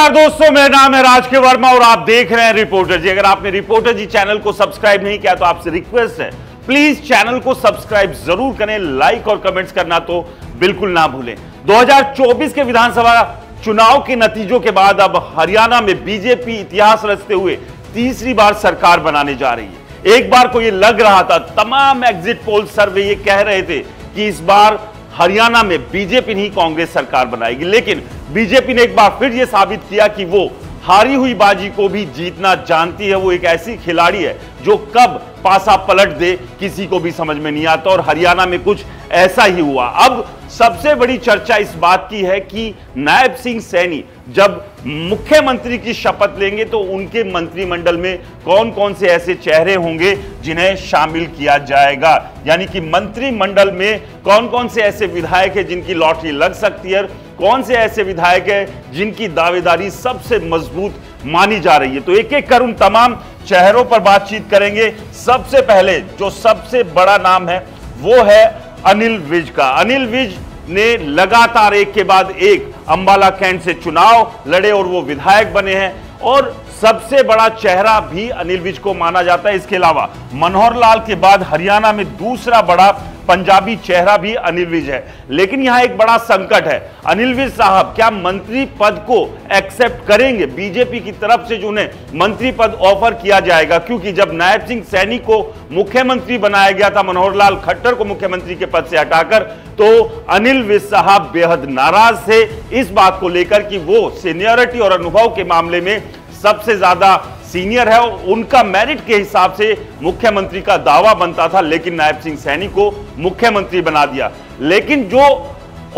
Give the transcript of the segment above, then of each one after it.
नमस्कार दोस्तों, मेरा नाम है राजके वर्मा और आप देख रहे हैं रिपोर्टर जी। अगर आपने रिपोर्टर जी चैनल को सब्सक्राइब नहीं किया तो आपसे रिक्वेस्ट है, प्लीज चैनल को सब्सक्राइब जरूर करें, लाइक और कमेंट्स करना तो बिल्कुल ना भूलें। 2024 के विधानसभा चुनाव के नतीजों के बाद अब हरियाणा में बीजेपी इतिहास रचते हुए तीसरी बार सरकार बनाने जा रही है। एक बार को यह लग रहा था, तमाम एग्जिट पोल सर्वे ये कह रहे थे कि इस बार हरियाणा में बीजेपी नहीं कांग्रेस सरकार बनाएगी, लेकिन बीजेपी ने एक बार फिर यह साबित किया कि वो हारी हुई बाजी को भी जीतना जानती है। वो एक ऐसी खिलाड़ी है जो कब पासा पलट दे किसी को भी समझ में नहीं आता, और हरियाणा में कुछ ऐसा ही हुआ। अब सबसे बड़ी चर्चा इस बात की है कि नायब सिंह सैनी जब मुख्यमंत्री की शपथ लेंगे तो उनके मंत्रिमंडल में कौन कौन से ऐसे चेहरे होंगे जिन्हें शामिल किया जाएगा, यानी कि मंत्रिमंडल में कौन कौन से ऐसे विधायक हैं जिनकी लॉटरी लग सकती है, कौन से ऐसे विधायक हैं जिनकी दावेदारी सबसे मजबूत मानी जा रही है। तो एक एक कर उन तमाम चेहरों पर बातचीत करेंगे। सबसे पहले जो सबसे बड़ा नाम है वो है अनिल विज का। अनिल विज ने लगातार एक के बाद एक अंबाला कैंट से चुनाव लड़े और वो विधायक बने हैं, और सबसे बड़ा चेहरा भी अनिल विज को माना जाता है। इसके अलावा मनोहर लाल के बाद हरियाणा में दूसरा बड़ा पंजाबी चेहरा भी अनिल विज है। लेकिन यहां एक बड़ा संकट है, अनिल विज साहब क्या मंत्री पद को एक्सेप्ट करेंगे बीजेपी की तरफ से जो उन्हें मंत्री पद ऑफर किया जाएगा? क्योंकि जब नायब सिंह सैनी को मुख्यमंत्री बनाया गया था, मनोहर लाल खट्टर को मुख्यमंत्री के पद से हटाकर, तो अनिल विज साहब बेहद नाराज थे इस बात को लेकर कि वो सीनियरिटी और अनुभव के मामले में सबसे ज्यादा सीनियर है, उनका मेरिट के हिसाब से मुख्यमंत्री का दावा बनता था, लेकिन नायब सिंह सैनी को मुख्यमंत्री बना दिया। लेकिन जो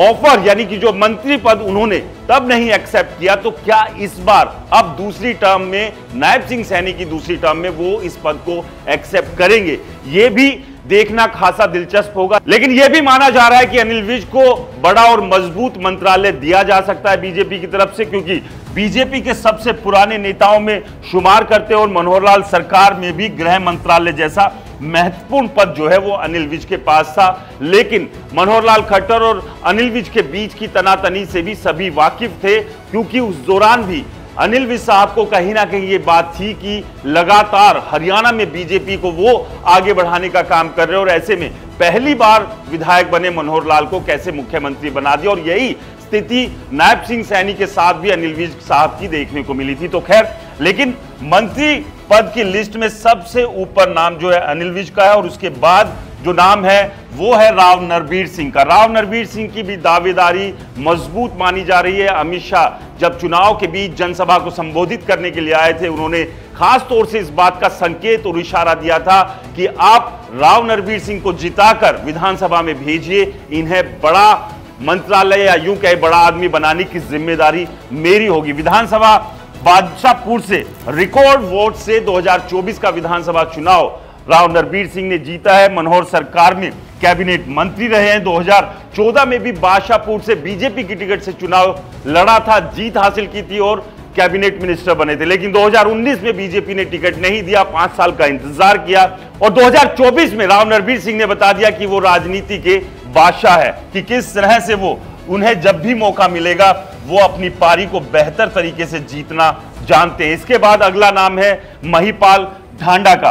ऑफर यानी कि जो मंत्री पद उन्होंने तब नहीं एक्सेप्ट किया, तो क्या इस बार अब दूसरी टर्म में नायब सिंह सैनी की दूसरी टर्म में वो इस पद को एक्सेप्ट करेंगे? ये भी देखना खासा दिलचस्प होगा। लेकिन यह भी माना जा रहा है कि अनिल विज को बड़ा और मजबूत मंत्रालय दिया जा सकता है बीजेपी की तरफ से, क्योंकि बीजेपी के सबसे पुराने नेताओं में शुमार करते और मनोहर लाल सरकार में भी गृह मंत्रालय जैसा महत्वपूर्ण पद जो है वो अनिल विज के पास था। लेकिन मनोहर लाल खट्टर और अनिल विज के बीच की तनातनी से भी सभी वाकिफ थे, क्योंकि उस दौरान भी अनिल विज साहब को कहीं ना कहीं ये बात थी कि लगातार हरियाणा में बीजेपी को वो आगे बढ़ाने का काम कर रहे हैं, और ऐसे में पहली बार विधायक बने मनोहर लाल को कैसे मुख्यमंत्री बना दिया। और यही स्थिति नायब सिंह सैनी के साथ भी अनिल विज साहब की देखने को मिली थी। तो खैर, लेकिन मंत्री पद की लिस्ट में सबसे ऊपर नाम जो है अनिल विज का है, और उसके बाद जो नाम है वो है राव नरबीर सिंह का। राव नरबीर सिंह की भी दावेदारी मजबूत मानी जा रही है। अमित शाह जब चुनाव के बीच जनसभा को संबोधित करने के लिए आए थे, उन्होंने खास तौर से इस बात का संकेत और इशारा दिया था कि आप राव नरबीर सिंह को जिताकर विधानसभा में भेजिए, इन्हें बड़ा मंत्रालय या यूं कहे बड़ा आदमी बनाने की जिम्मेदारी मेरी होगी। विधानसभा बादशाहपुर से रिकॉर्ड वोट से 2024 का विधानसभा चुनाव राव नरबीर सिंह ने जीता है। मनोहर सरकार में कैबिनेट मंत्री रहे हैं। 2014 में भी बादशाहपुर से बीजेपी की टिकट से चुनाव लड़ा था, जीत हासिल की थी और कैबिनेट मिनिस्टर बने थे। लेकिन 2019 में बीजेपी ने टिकट नहीं दिया, 5 साल का इंतजार किया, और 2024 में राव नरबीर सिंह ने बता दिया कि वो राजनीति के बादशाह है, कि किस तरह से वो उन्हें जब भी मौका मिलेगा वो अपनी पारी को बेहतर तरीके से जीतना जानते हैं। इसके बाद अगला नाम है महिपाल ढांडा का।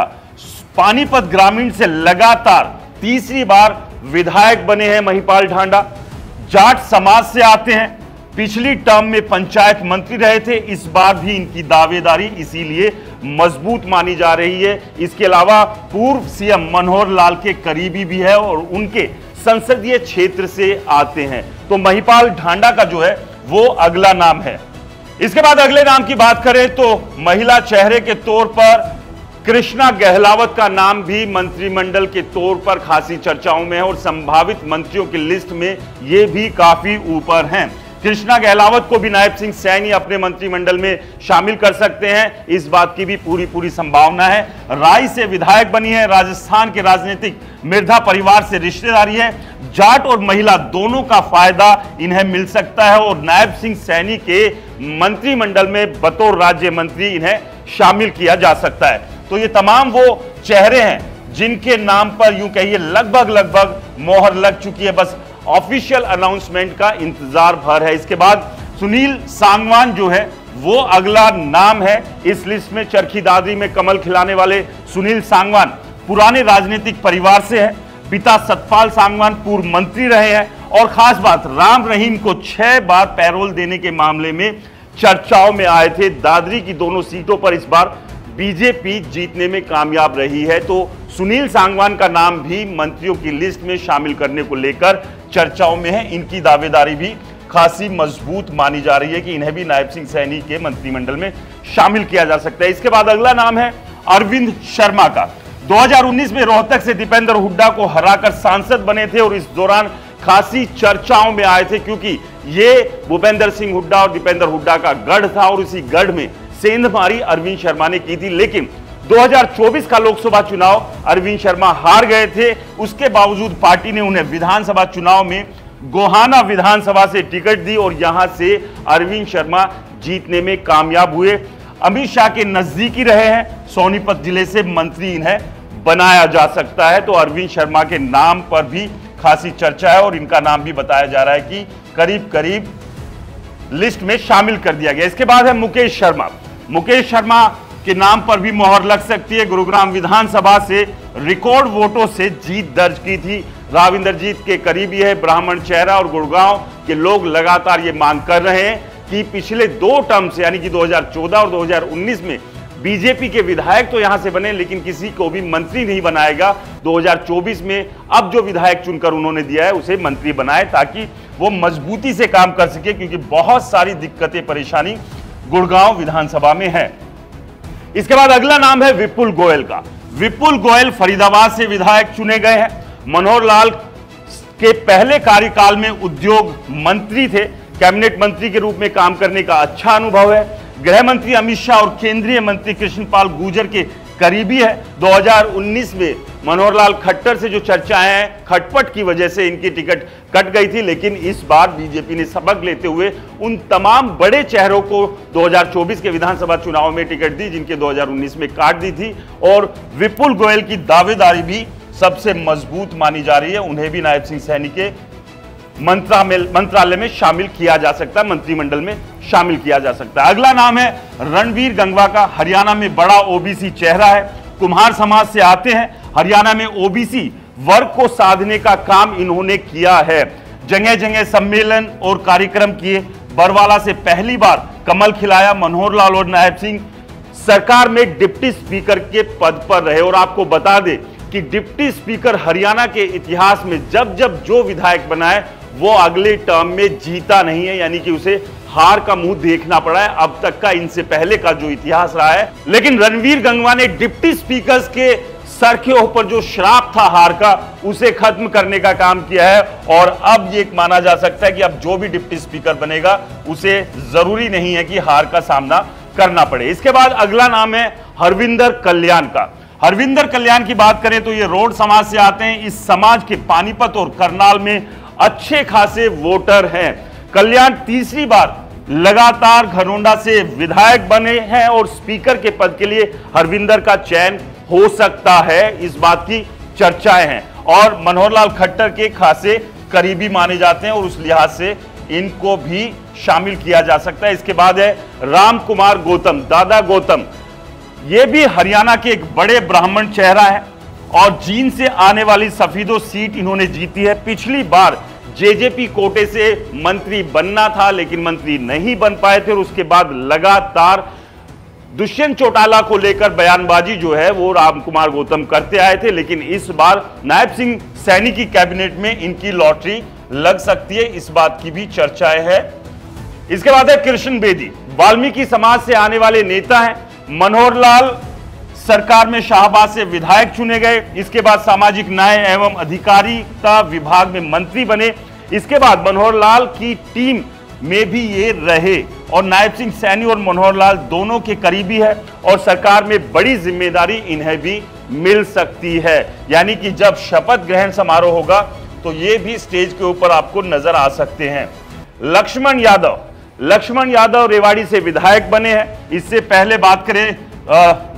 पानीपत ग्रामीण से लगातार तीसरी बार विधायक बने हैं महिपाल ढांडा। जाट समाज से आते हैं, पिछली टर्म में पंचायत मंत्री रहे थे, इस बार भी इनकी दावेदारी इसीलिए मजबूत मानी जा रही है। इसके अलावा पूर्व सीएम मनोहर लाल के करीबी भी है और उनके संसदीय क्षेत्र से आते हैं। तो महिपाल ढांडा का जो है वो अगला नाम है। इसके बाद अगले नाम की बात करें तो महिला चेहरे के तौर पर कृष्णा गहलावत का नाम भी मंत्रिमंडल के तौर पर खासी चर्चाओं में है, और संभावित मंत्रियों की लिस्ट में ये भी काफी ऊपर हैं। कृष्णा गहलावत को भी नायब सिंह सैनी अपने मंत्रिमंडल में शामिल कर सकते हैं, इस बात की भी पूरी संभावना है। राय से विधायक बनी है, राजस्थान के राजनीतिक मिर्धा परिवार से रिश्तेदारी है, जाट और महिला दोनों का फायदा इन्हें मिल सकता है, और नायब सिंह सैनी के मंत्रिमंडल में बतौर राज्य मंत्री इन्हें शामिल किया जा सकता है। तो ये तमाम वो चेहरे हैं जिनके नाम पर यूं कहिए लगभग मोहर लग चुकी है, बस ऑफिशियल अनाउंसमेंट का इंतजार भर है। इसके बाद सुनील सांगवान जो है वो अगला नाम है इस लिस्ट में। चरखी दादरी में कमल खिलाने वाले सुनील सांगवान पुराने राजनीतिक परिवार से हैं। पिता सतपाल सांगवान पूर्व मंत्री रहे हैं और खास बात, राम रहीम को 6 बार पैरोल देने के मामले में चर्चाओं में आए थे। दादरी की दोनों सीटों पर इस बार बीजेपी जीतने में कामयाब रही है, तो सुनील सांगवान का नाम भी मंत्रियों की लिस्ट में शामिल करने को लेकर चर्चाओं में है। इनकी दावेदारी भी खासी मजबूत मानी जा रही है कि इन्हें भी नायब सिंह सैनी के मंत्रिमंडल में शामिल किया जा सकता है। इसके बाद अगला नाम है अरविंद शर्मा का। 2019 में रोहतक से दीपेंद्र हुड्डा को हराकर सांसद बने थे और इस दौरान खासी चर्चाओं में आए थे, क्योंकि ये भूपेंद्र सिंह हुड्डा और दीपेंद्र हुड्डा का गढ़ था और इसी गढ़ में सेंधमारी अरविंद शर्मा ने की थी। लेकिन 2024 का लोकसभा चुनाव अरविंद शर्मा हार गए थे। उसके बावजूद पार्टी ने उन्हें विधानसभा चुनाव में गोहाना विधानसभा से टिकट दी और यहां से अरविंद शर्मा जीतने में कामयाब हुए। अमित शाह के नजदीकी रहे हैं। सोनीपत जिले से मंत्री इन्हें बनाया जा सकता है, तो अरविंद शर्मा के नाम पर भी खासी चर्चा है और इनका नाम भी बताया जा रहा है कि करीब करीब लिस्ट में शामिल कर दिया गया। इसके बाद है मुकेश शर्मा। मुकेश शर्मा के नाम पर भी मोहर लग सकती है। गुरुग्राम विधानसभा से रिकॉर्ड वोटों से जीत दर्ज की थी। राव इंद्रजीत के करीबी है, ब्राह्मण चेहरा, और गुड़गांव के लोग लगातार ये मांग कर रहे हैं कि पिछले 2 टर्म से यानी कि 2014 और 2019 में बीजेपी के विधायक तो यहां से बने लेकिन किसी को भी मंत्री नहीं बनाएगा। 2024 में अब जो विधायक चुनकर उन्होंने दिया है उसे मंत्री बनाए ताकि वो मजबूती से काम कर सके, क्योंकि बहुत सारी दिक्कतें परेशानी गुड़गांव विधानसभा में है। इसके बाद अगला नाम है विपुल गोयल का। विपुल गोयल फरीदाबाद से विधायक चुने गए हैं। मनोहर लाल के पहले कार्यकाल में उद्योग मंत्री थे। कैबिनेट मंत्री के रूप में काम करने का अच्छा अनुभव है। गृह मंत्री अमित शाह और केंद्रीय मंत्री कृष्णपाल गुर्जर के करीबी है। 2019 में मनोहर लाल खट्टर से जो चर्चाएं हैं, खटपट की वजह से इनकी टिकट कट गई थी, लेकिन इस बार बीजेपी ने सबक लेते हुए उन तमाम बड़े चेहरों को 2024 के विधानसभा चुनाव में टिकट दी जिनके 2019 में काट दी थी। और विपुल गोयल की दावेदारी भी सबसे मजबूत मानी जा रही है। उन्हें भी नायब सिंह सैनी के मंत्रालय में शामिल किया जा सकता है, मंत्रिमंडल में शामिल किया जा सकता है। अगला नाम है रणवीर गंगवा का। हरियाणा में बड़ा ओबीसी चेहरा है। कुम्हार समाज से आते हैं। हरियाणा में ओबीसी वर्ग को साधने का काम इन्होंने किया है। जगह जगह सम्मेलन और कार्यक्रम किए। बरवाला से पहली बार कमल खिलाया। मनोहर लाल और नायब सिंह सरकार में डिप्टी स्पीकर के पद पर रहे। और आपको बता दें कि डिप्टी स्पीकर हरियाणा के इतिहास में जब जब जो विधायक बना है वो अगले टर्म में जीता नहीं है, यानी कि उसे हार का मुंह देखना पड़ा है अब तक का, इनसे पहले का जो इतिहास रहा है। लेकिन रणवीर गंगवा ने डिप्टी स्पीकर के सर के ऊपर जो श्राप था हार का, उसे खत्म करने का काम किया है। और अब ये माना जा सकता है कि अब जो भी डिप्टी स्पीकर बनेगा उसे जरूरी नहीं है कि हार का सामना करना पड़े। इसके बाद अगला नाम है हरविंदर कल्याण का। हरविंदर कल्याण की बात करें तो ये रोड समाज से आते हैं। इस समाज के पानीपत और करनाल में अच्छे खासे वोटर हैं। कल्याण तीसरी बार लगातार घरौंडा से विधायक बने हैं और स्पीकर के पद के लिए हरविंदर का चयन हो सकता है, इस बात की चर्चाएं हैं। और मनोहर लाल खट्टर के खासे करीबी माने जाते हैं और उस लिहाज से इनको भी शामिल किया जा सकता है। इसके बाद है राम कुमार गौतम, दादा गौतम। ये भी हरियाणा के एक बड़े ब्राह्मण चेहरा है और जींद से आने वाली सफीदो सीट इन्होंने जीती है। पिछली बार जेजेपी कोटे से मंत्री बनना था लेकिन मंत्री नहीं बन पाए थे और उसके बाद लगातार दुष्यंत चौटाला को लेकर बयानबाजी जो है वो राम कुमार गौतम करते आए थे। लेकिन इस बार नायब सिंह सैनी की कैबिनेट में इनकी लॉटरी लग सकती है, इस बात की भी चर्चाएं है। इसके बाद है कृष्ण बेदी। वाल्मीकि समाज से आने वाले नेता हैं। मनोहर लाल सरकार में शाहबाद से विधायक चुने गए। इसके बाद सामाजिक न्याय एवं अधिकारिता विभाग में मंत्री बने। इसके बाद मनोहर लाल की टीम में भी ये रहे और नायब सिंह सैनी और मनोहर लाल दोनों के करीबी है और सरकार में बड़ी जिम्मेदारी इन्हें भी मिल सकती है। यानी कि जब शपथ ग्रहण समारोह होगा तो ये भी स्टेज के ऊपर आपको नजर आ सकते हैं। लक्ष्मण यादव रेवाड़ी से विधायक बने हैं। इससे पहले बात करें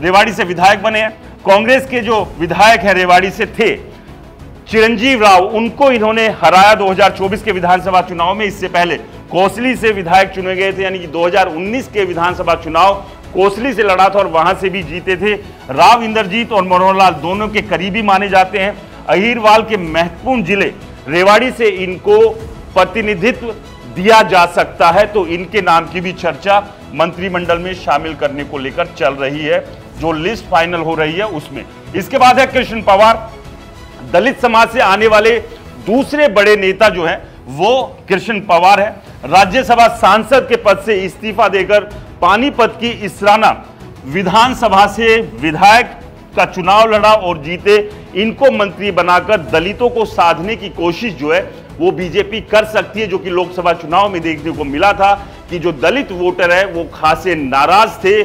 रेवाड़ी से विधायक बने हैं। कांग्रेस के जो विधायक हैं रेवाड़ी से थे चिरंजीव राव, उनको इन्होंने हराया 2024 के विधानसभा चुनाव में। इससे पहले कोसली से विधायक चुने गए थे, यानी कि 2019 के विधानसभा चुनाव कोसली से लड़ा था और वहां से भी जीते थे। राव इंद्रजीत और मनोहर लाल दोनों के करीबी माने जाते हैं। अहीरवाल के महत्वपूर्ण जिले रेवाड़ी से इनको प्रतिनिधित्व दिया जा सकता है, तो इनके नाम की भी चर्चा मंत्रिमंडल में शामिल करने को लेकर चल रही है, जो लिस्ट फाइनल हो रही है उसमें। इसके बाद है कृष्ण पवार। दलित समाज से आने वाले दूसरे बड़े नेता जो हैं वो कृष्ण पवार है। राज्यसभा सांसद के पद से इस्तीफा देकर पानीपत की इसराना विधानसभा से विधायक का चुनाव लड़ा और जीते। इनको मंत्री बनाकर दलितों को साधने की कोशिश जो है वो बीजेपी कर सकती है, जो कि लोकसभा चुनाव में देखने को मिला था कि जो दलित वोटर है वो खासे नाराज थे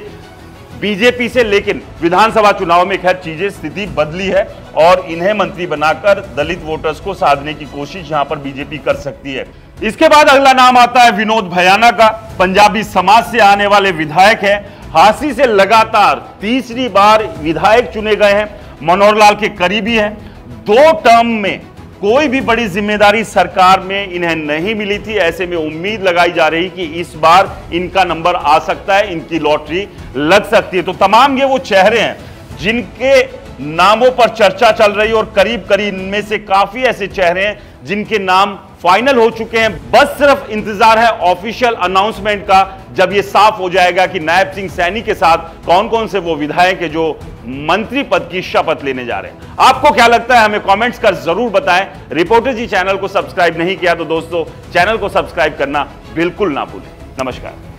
बीजेपी से, लेकिन विधानसभा चुनाव में खैर चीजें स्थिति बदली है और इन्हें मंत्री बनाकर दलित वोटर्स को साधने की कोशिश यहां पर बीजेपी कर सकती है। इसके बाद अगला नाम आता है विनोद भयाना का। पंजाबी समाज से आने वाले विधायक हैं। हांसी से लगातार तीसरी बार विधायक चुने गए हैं। मनोहर लाल के करीबी हैं। 2 टर्म में कोई भी बड़ी जिम्मेदारी सरकार में इन्हें नहीं मिली थी। ऐसे में उम्मीद लगाई जा रही कि इस बार इनका नंबर आ सकता है, इनकी लॉटरी लग सकती है। तो तमाम ये वो चेहरे हैं जिनके नामों पर चर्चा चल रही है और करीब करीब इनमें से काफी ऐसे चेहरे हैं जिनके नाम फाइनल हो चुके हैं। बस सिर्फ इंतजार है ऑफिशियल अनाउंसमेंट का, जब ये साफ हो जाएगा कि नायब सिंह सैनी के साथ कौन कौन से वो विधायक है जो मंत्री पद की शपथ लेने जा रहे हैं। आपको क्या लगता है हमें कमेंट्स कर जरूर बताएं। रिपोर्टर जी चैनल को सब्सक्राइब नहीं किया तो दोस्तों चैनल को सब्सक्राइब करना बिल्कुल ना भूलें। नमस्कार।